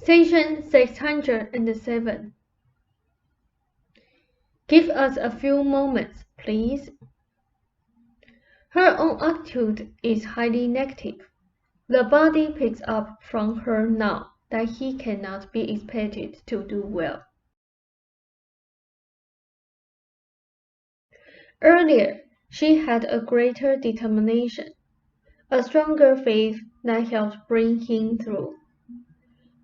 Session 607. Give us a few moments, please. Her own attitude is highly negative. The body picks up from her now that he cannot be expected to do well. Earlier, she had a greater determination, a stronger faith that helped bring him through.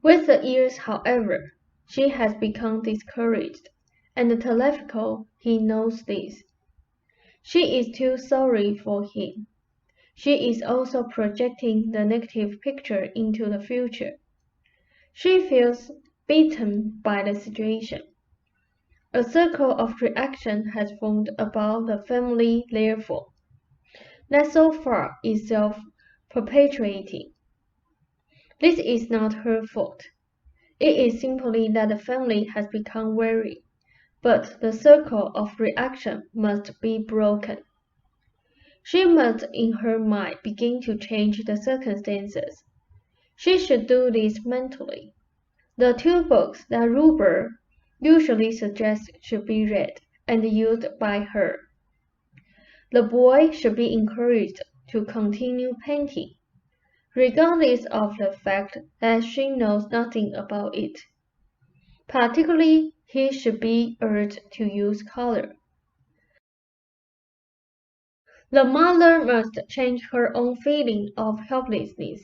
With the years, however, she has become discouraged, and telepathically he knows this. She is too sorry for him. She is also projecting the negative picture into the future. She feels beaten by the situation. A circle of reaction has formed about the family therefore, that so far is self-perpetuating. This is not her fault. It is simply that the family has become weary, but the circle of reaction must be broken. She must in her mind begin to change the circumstances. She should do this mentally. The 2 books that Ruber usually suggests should be read and used by her. The boy should be encouraged to continue painting, regardless of the fact that she knows nothing about it. Particularly, he should be urged to use color. The mother must change her own feeling of helplessness,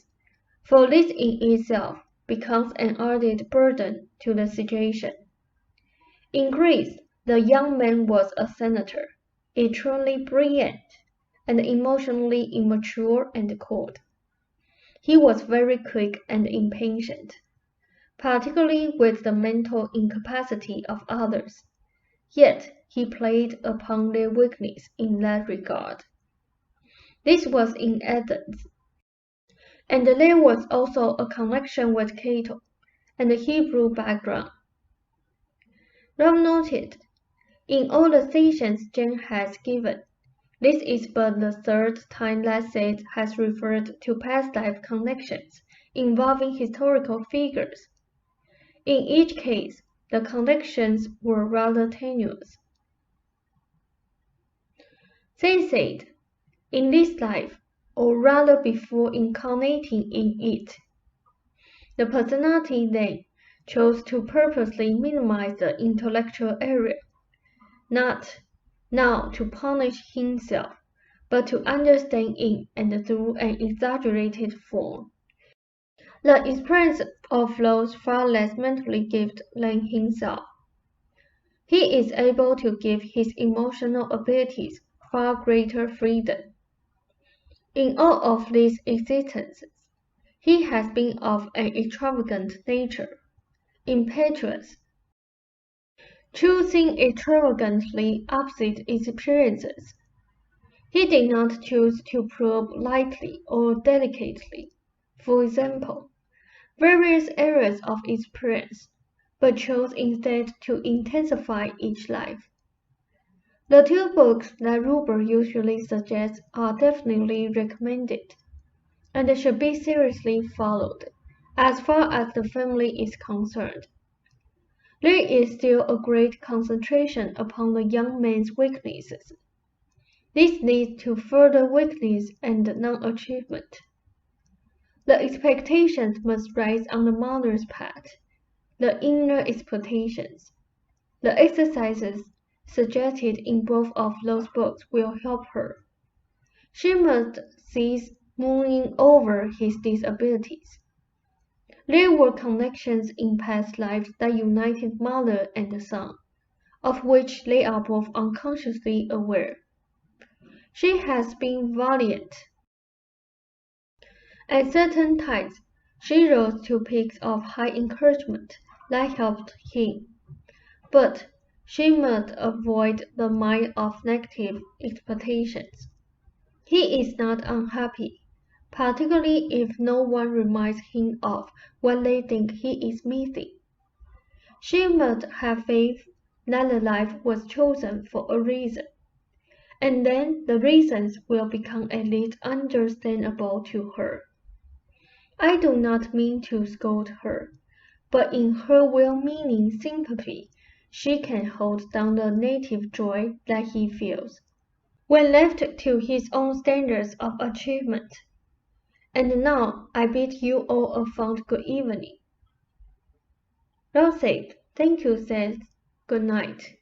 for this in itself becomes an added burden to the situation. In Greece, the young man was a senator, eternally brilliant, and emotionally immature and cold. He was very quick and impatient, particularly with the mental incapacity of others, yet he played upon their weakness in that regard. This was in Athens, and there was also a connection with Cato and the Hebrew background. Rob noted, in all the sessions Jane has given, this is but the 3rd time that Seth has referred to past life connections involving historical figures. In each case, the connections were rather tenuous. They said, in this life, or rather before incarnating in it, the personality then chose to purposely minimize the intellectual area, not now to punish himself, but to understand in and through an exaggerated form. The experience of those far less mentally gifted than himself. He is able to give his emotional abilities far greater freedom. In all of these existences, he has been of an extravagant nature, impetuous, choosing extravagantly opposite experiences. He did not choose to probe lightly or delicately, for example, various areas of experience, but chose instead to intensify each life. The 2 books that Ruber usually suggests are definitely recommended, and should be seriously followed, as far as the family is concerned. There is still a great concentration upon the young man's weaknesses. This leads to further weakness and non-achievement. The expectations must rise on the mother's part, the inner expectations. The exercises suggested in both of those books will help her. She must cease mooning over his disabilities. There were connections in past lives that united mother and son, of which they are both unconsciously aware. She has been valiant. At certain times, she rose to peaks of high encouragement that helped him, but she must avoid the mind of negative expectations. He is not unhappy, particularly if no one reminds him of what they think he is missing. She must have faith that the life was chosen for a reason, and then the reasons will become at least understandable to her. I do not mean to scold her, but in her well-meaning sympathy, she can hold down the native joy that he feels, when left to his own standards of achievement. And now I bid you all a fond good evening. Well said. Thank you, Seth. Good night.